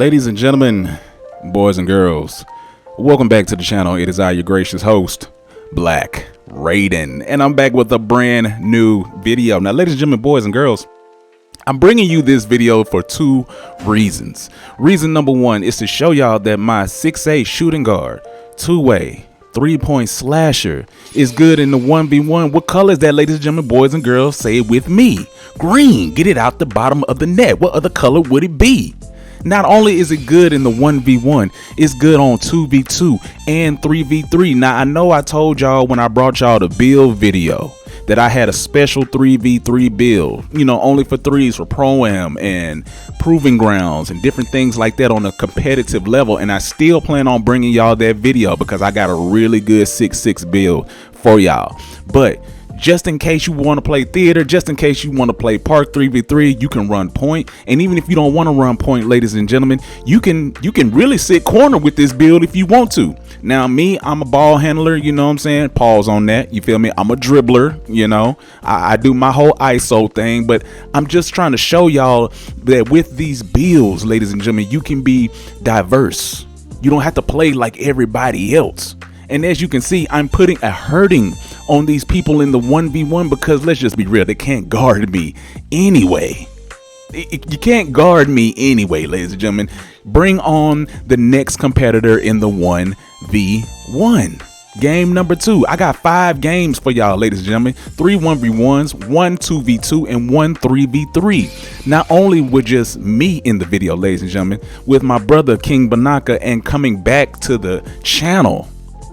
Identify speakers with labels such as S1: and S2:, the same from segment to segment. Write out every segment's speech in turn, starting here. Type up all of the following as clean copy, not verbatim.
S1: Ladies and gentlemen, boys and girls, welcome back to the channel. It is I, your gracious host, Black Raiden, and I'm back with a brand new video. Now, ladies and gentlemen, boys and girls, I'm bringing you this video for two reasons. Reason number one is to show y'all that my 6'8" shooting guard, two-way, three-point slasher is good in the 1v1. What color is that, ladies and gentlemen, boys and girls? Say it with me. Green. Get it out the bottom of the net. What other color would it be? Not only is it good in the 1v1, it's good on 2v2 and 3v3. Now, I know I told y'all when I brought y'all the build video that I had a special 3v3 build, you know, only for threes, for Pro-Am and Proving Grounds and different things like that on a competitive level. And I still plan on bringing y'all that video because I got a really good 6'6" build for y'all. But just in case you want to play theater, just in case you want to play park 3v3, you can run point. And even if you don't want to run point, ladies and gentlemen, you can really sit corner with this build if you want to. Now, me, I'm a ball handler, you know what I'm saying? Pause on that, you feel me? I'm a dribbler, you know? I do my whole ISO thing, but I'm just trying to show y'all that with these builds, ladies and gentlemen, you can be diverse. You don't have to play like everybody else. And as you can see, I'm putting a hurting on these people in the 1v1 because let's just be real, they can't guard me anyway. You can't guard me anyway, ladies and gentlemen. Bring on the next competitor in the 1v1. Game number 2. I got 5 games for y'all, ladies and gentlemen. 3 1v1s, 1 2v2, and 1 3v3. Not only with just me in the video, ladies and gentlemen, with my brother King Banaka, and coming back to the channel.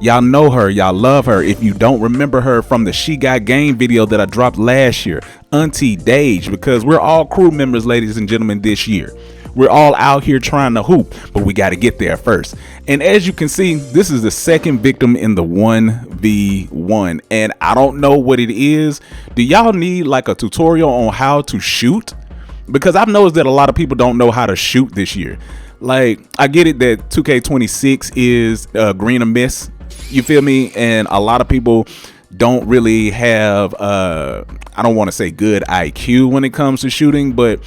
S1: Y'all know her, y'all love her. If you don't remember her from the She Got Game video that I dropped last year, Auntie, because we're all crew members, ladies and gentlemen, this year. We're all out here trying to hoop, but we got to get there first. And as you can see, this is the second victim in the 1v1, and I don't know what it is. Do y'all need like a tutorial on how to shoot? Because I've noticed that a lot of people don't know how to shoot this year. Like, I get it that 2K26 is green or miss. You feel me? And a lot of people don't really have, I don't want to say good IQ when it comes to shooting, but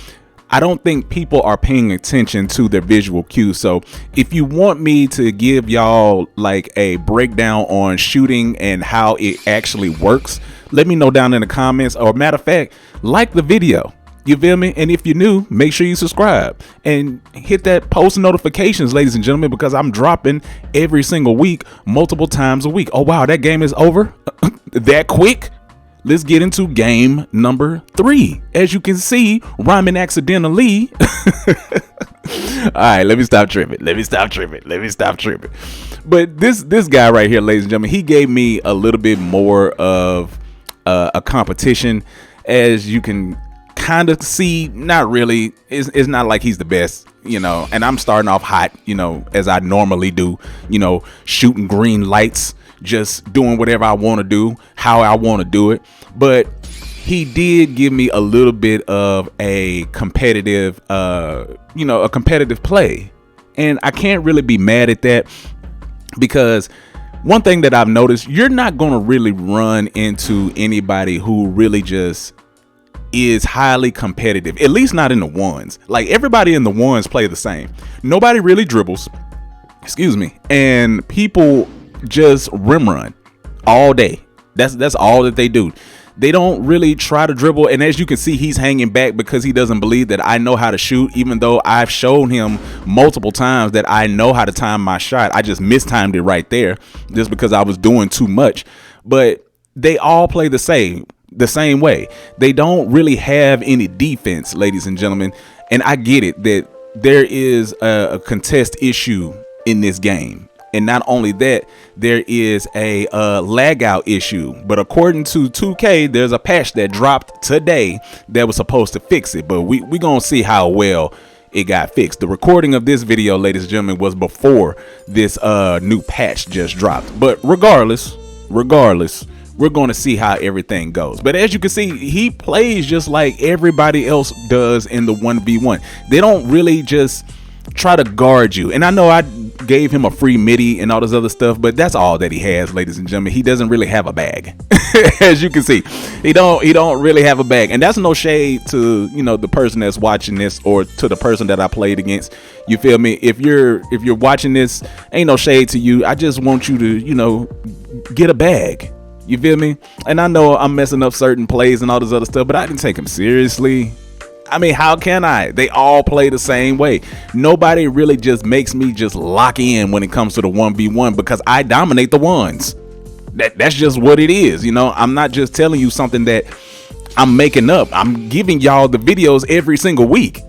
S1: I don't think people are paying attention to their visual cues. So if you want me to give y'all like a breakdown on shooting and how it actually works, let me know down in the comments, or matter of fact, like the video. You feel me? And if you're new, make sure you subscribe and hit that post notifications, ladies and gentlemen, because I'm dropping every single week, multiple times a week. Oh, wow, that game is over that quick. Let's get into game number 3. As you can see, rhyming accidentally. All right, let me stop tripping. But this guy right here, ladies and gentlemen, he gave me a little bit more of a competition. As you can kind of see, not really, it's not like he's the best, you know, and I'm starting off hot, you know, as I normally do, you know, shooting green lights, just doing whatever I want to do, how I want to do it. But he did give me a little bit of a competitive, you know, a competitive play, and I can't really be mad at that, because one thing that I've noticed, you're not going to really run into anybody who really just is highly competitive, at least not in the ones. Like, everybody in the ones play the same. Nobody really dribbles, excuse me, and people just rim run all day. That's all that they do. They don't really try to dribble, and as you can see, he's hanging back because he doesn't believe that I know how to shoot, even though I've shown him multiple times that I know how to time my shot. I just mistimed it right there just because I was doing too much. But they all play the same way. They don't really have any defense, ladies and gentlemen, and I get it that there is a contest issue in this game, and not only that, there is a lag out issue. But according to 2K, there's a patch that dropped today that was supposed to fix it, but we gonna see how well it got fixed. The recording of this video, ladies and gentlemen, was before this new patch just dropped. But regardless, we're going to see how everything goes. But as you can see, he plays just like everybody else does in the 1v1. They don't really just try to guard you. And I know gave him a free MIDI and all this other stuff, but that's all that he has, ladies and gentlemen. He doesn't really have a bag. As you can see, he don't really have a bag. And that's no shade to, you know, the person that's watching this, or to the person that I played against. You feel me? If you're watching this, ain't no shade to you. I just want you to, you know, get a bag. You feel me? And I know I'm messing up certain plays and all this other stuff, but I didn't take him seriously. I mean, how can I? They all play the same way. Nobody really just makes me just lock in when it comes to the 1v1, because I dominate the ones. That's just what it is. You know, I'm not just telling you something that I'm making up. I'm giving y'all the videos every single week.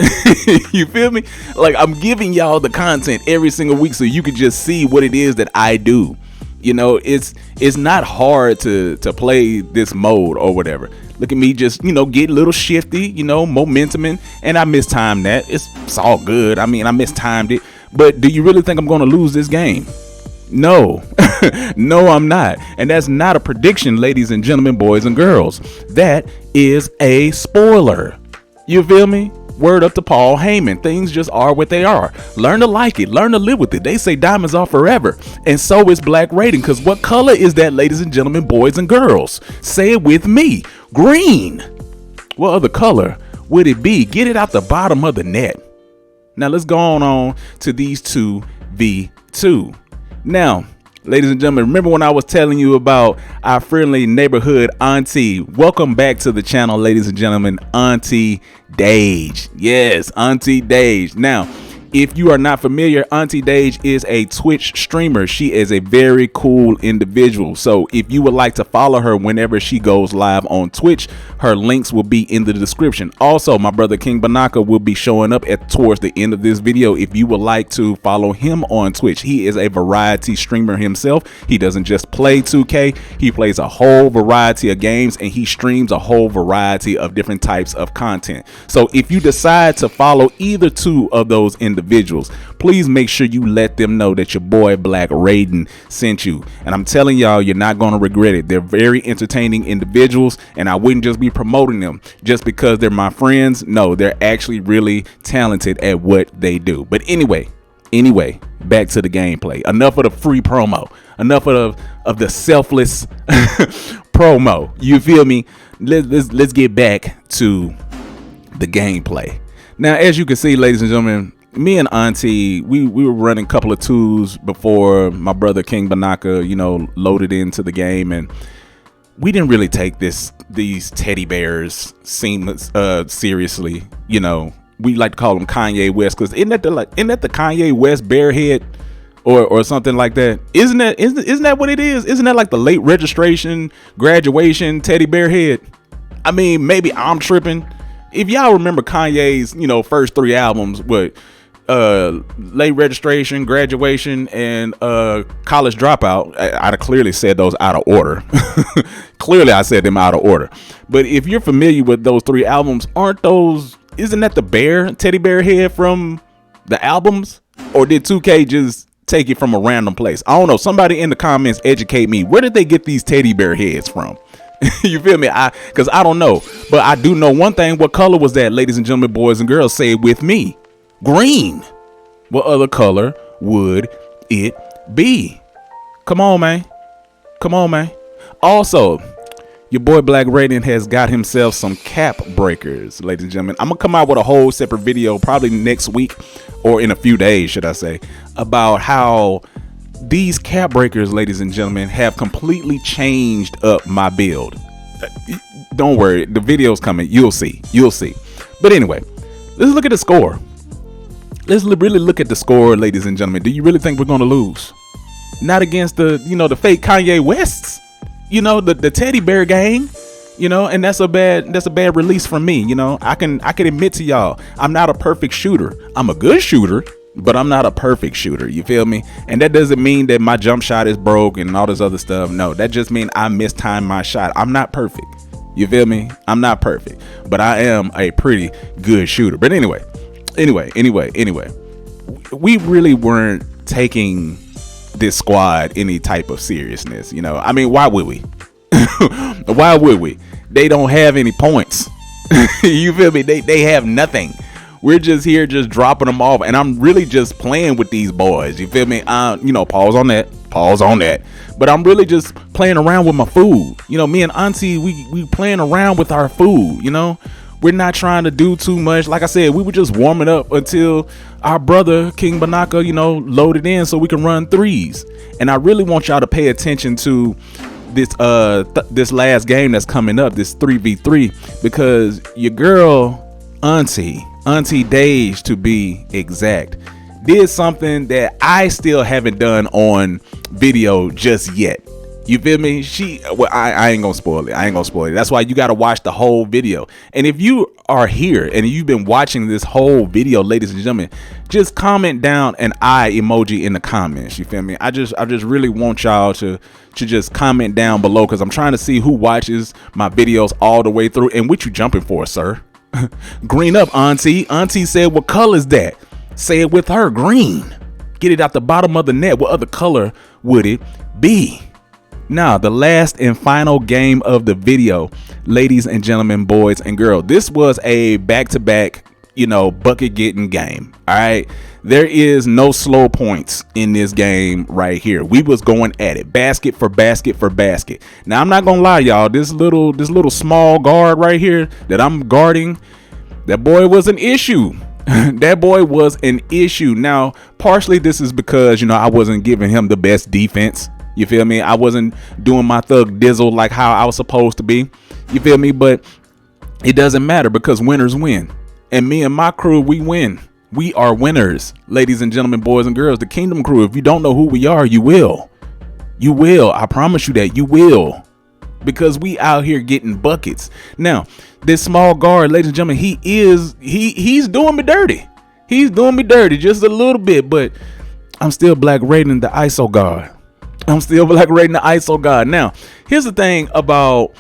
S1: You feel me? Like, I'm giving y'all the content every single week so you can just see what it is that I do. You know, it's not hard to play this mode or whatever. Look at me just, you know, get a little shifty, you know, momentum, and I mistimed that. It's all good. I mean, I mistimed it. But do you really think I'm going to lose this game? No. No, I'm not. And that's not a prediction, ladies and gentlemen, boys and girls. That is a spoiler. You feel me? Word up to Paul Heyman. Things just are what they are. Learn to like it. Learn to live with it. They say diamonds are forever. And so is Black Raiden. Because what color is that, ladies and gentlemen, boys and girls? Say it with me. Green. What other color would it be? Get it out the bottom of the net. Now let's go on to these 2v2. Now, ladies and gentlemen, remember when I was telling you about our friendly neighborhood Auntie? Welcome back to the channel, ladies and gentlemen. Auntie Dage. Yes, Auntie Dage. Now, if you are not familiar, Auntie Dage is a Twitch streamer. She is a very cool individual. So if you would like to follow her whenever she goes live on Twitch, her links will be in the description. Also, my brother King Banaka will be showing up towards the end of this video if you would like to follow him on Twitch. He is a variety streamer himself. He doesn't just play 2K. He plays a whole variety of games, and he streams a whole variety of different types of content. So if you decide to follow either two of those individuals, please make sure you let them know that your boy Black Raiden sent you. And I'm telling y'all, you're not going to regret it. They're very entertaining individuals, and I wouldn't just be promoting them just because they're my friends. No, they're actually really talented at what they do. But anyway, back to the gameplay. Enough of the free promo. Enough of the selfless promo. You feel me? Let's get back to the gameplay. Now, as you can see, ladies and gentlemen, me and Auntie, we were running a couple of twos before my brother King Banaka, you know, loaded into the game, and we didn't really take these teddy bears seriously. You know, we like to call them Kanye West, because isn't that the Kanye West bear head or something like that? Isn't that what it is? Isn't that like the late registration, graduation teddy bear head? I mean, maybe I'm tripping. If y'all remember Kanye's, you know, first 3 albums, what late registration, graduation, and college dropout, I'd have clearly said those out of order. Clearly I said them out of order. But if you're familiar with those 3 albums, isn't that the teddy bear head from the albums? Or did 2K just take it from a random place? I don't know. Somebody in the comments educate me. Where did they get these teddy bear heads from? You feel me? Because I don't know. But I do know one thing. What color was that, ladies and gentlemen, boys and girls? Say it with me. Green. What other color would it be? Come on, man. Come on, man. Also, your boy Black Raiden has got himself some cap breakers, ladies and gentlemen. I'm going to come out with a whole separate video probably next week, or in a few days, should I say, about how these cap breakers, ladies and gentlemen, have completely changed up my build. Don't worry, the video's coming. You'll see. But anyway, let's look at the score. Let's really look at the score, ladies and gentlemen. Do you really think we're going to lose? Not against the fake Kanye Wests, the teddy bear gang, and that's a bad release from me. I can admit to y'all, I'm not a perfect shooter. I'm a good shooter, but I'm not a perfect shooter. You feel me? And that doesn't mean that my jump shot is broke and all this other stuff. No, that just means I mistimed my shot. I'm not perfect. You feel me? I'm not perfect, but I am a pretty good shooter. But anyway, we really weren't taking this squad any type of seriousness. I mean, why would we? Why would we? They don't have any points. You feel me? They have nothing. We're just here just dropping them off, and I'm really just playing with these boys. You feel me? You know, pause on that. But I'm really just playing around with my food. You know, me and Auntie, we playing around with our food, you know? We're not trying to do too much. Like I said, we were just warming up until our brother King Banaka, you know, loaded in so we can run threes. And I really want y'all to pay attention to this last game that's coming up, this 3v3, because your girl Auntie Dage to be exact, did something that I still haven't done on video just yet. You feel me? I ain't gonna spoil it. That's why you gotta watch the whole video. And if you are here and you've been watching this whole video, ladies and gentlemen, just comment down an eye emoji in the comments. You feel me? I just really want y'all to just comment down below, because I'm trying to see who watches my videos all the way through. And what you jumping for, sir? Green up, Auntie. Auntie said, what color is that? Say it with her. Green. Get it out the bottom of the net. What other color would it be? Now, the last and final game of the video, ladies and gentlemen, boys and girls, this was a back-to-back, you know, bucket getting game. All right, there is no slow points in this game right here. We was going at it, basket for basket for basket. Now, I'm not gonna lie, y'all, this little small guard right here that I'm guarding, that boy was an issue. That boy was an issue. Now, partially this is because, you know, I wasn't giving him the best defense. You feel me? I wasn't doing my thug dizzle like how I was supposed to be. You feel me? But it doesn't matter, because winners win. And me and my crew, we win. We are winners, ladies and gentlemen, boys and girls. The Kingdom Crew, if you don't know who we are, you will. You will. I promise you that. You will. Because we out here getting buckets. Now, this small guard, ladies and gentlemen, he's doing me dirty. He's doing me dirty just a little bit. But I'm still Black Raiden, the ISO guard. I'm still Black Raiden, the ISO god. Now, here's the thing about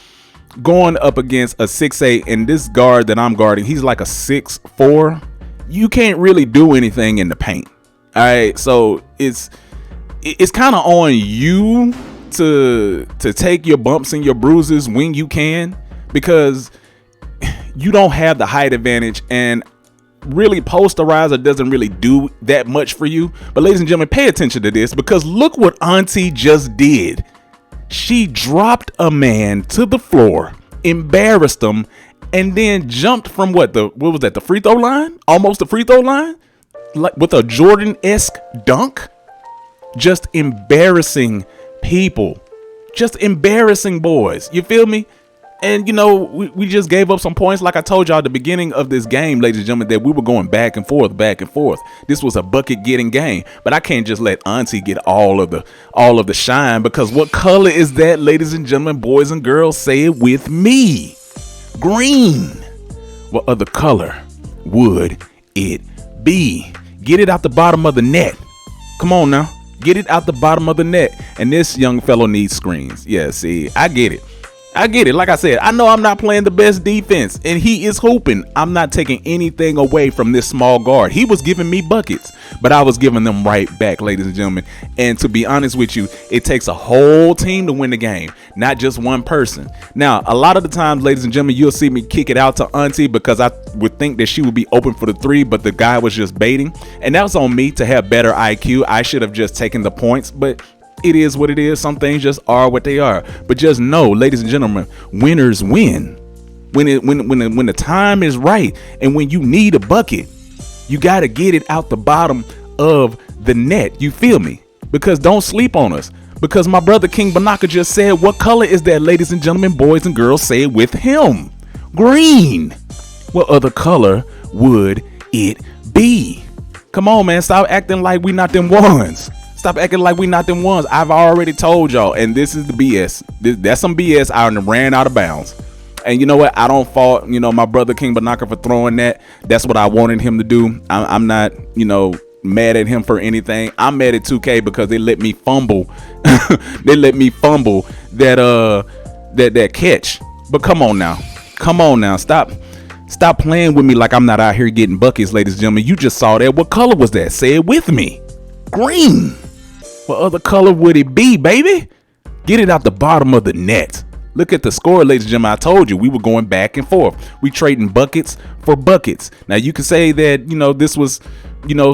S1: going up against a 6'8", and this guard that I'm guarding, he's like a 6'4". You can't really do anything in the paint. All right, so it's kind of on you to take your bumps and your bruises when you can, because you don't have the height advantage, and really posterizer doesn't really do that much for you. But ladies and gentlemen, pay attention to this, because look what Auntie just did. She dropped a man to the floor, embarrassed him, and then jumped from what was that, the free throw line? Almost the free throw line, like with a Jordan-esque dunk. Just embarrassing people, just embarrassing boys. You feel me? And, you know, we just gave up some points. Like I told y'all at the beginning of this game, ladies and gentlemen, that we were going back and forth. This was a bucket getting game. But I can't just let Auntie get all of the shine, because what color is that, ladies and gentlemen, boys and girls? Say it with me. Green. What other color would it be? Get it out the bottom of the net. Come on now. Get it out the bottom of the net. And this young fellow needs screens. Yeah, see, I get it. Like I said, I know I'm not playing the best defense, and he is hooping. I'm not taking anything away from this small guard. He was giving me buckets, but I was giving them right back, ladies and gentlemen. And to be honest with you, it takes a whole team to win the game, not just one person. Now, a lot of the times, ladies and gentlemen, you'll see me kick it out to Auntie, because I would think that she would be open for the three, but the guy was just baiting. And that was on me to have better IQ. I should have just taken the points, but it is what it is. Some things just are what they are. But just know, ladies and gentlemen, winners win. When the time is right, and when you need a bucket, you got to get it out the bottom of the net. You feel me? Because don't sleep on us. Because my brother King Banaka just said, what color is that, ladies and gentlemen, boys and girls? Say it with him. Green. What other color would it be? Come on, man. Stop acting like we not them ones. Stop acting like we not them ones. I've already told y'all, and this is the BS. That's some BS. I ran out of bounds. And you know what? I don't fault, you know, my brother King Banaka for throwing that. That's what I wanted him to do. I'm not, you know, mad at him for anything. I'm mad at 2K because they let me fumble. They let me fumble that catch. But come on now. Stop playing with me like I'm not out here getting buckets, ladies and gentlemen. You just saw that. What color was that? Say it with me. Green. What other color would it be, baby? Get it out the bottom of the net. Look at the score, ladies and gentlemen. I told you we were going back and forth. We trading buckets for buckets. Now you can say that, this was,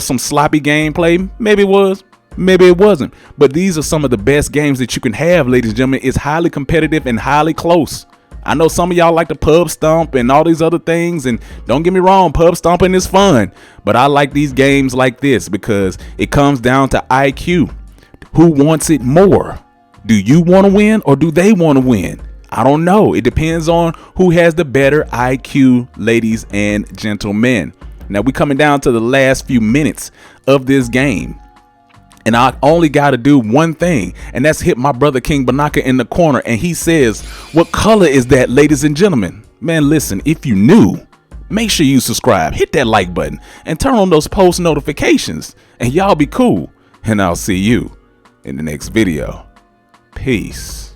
S1: some sloppy gameplay. Maybe it was, maybe it wasn't. But these are some of the best games that you can have, ladies and gentlemen. It's highly competitive and highly close. I know some of y'all like to pub stomp and all these other things, and don't get me wrong, pub stomping is fun, but I like these games like this because it comes down to IQ. Who wants it more? Do you want to win or do they want to win? I don't know. It depends on who has the better IQ, ladies and gentlemen. Now we coming down to the last few minutes of this game. And I only got to do one thing, and that's hit my brother King Banaka in the corner. And he says, what color is that, ladies and gentlemen? Man, listen, if you new, make sure you subscribe, hit that like button, and turn on those post notifications. And y'all be cool. And I'll see you in the next video. Peace.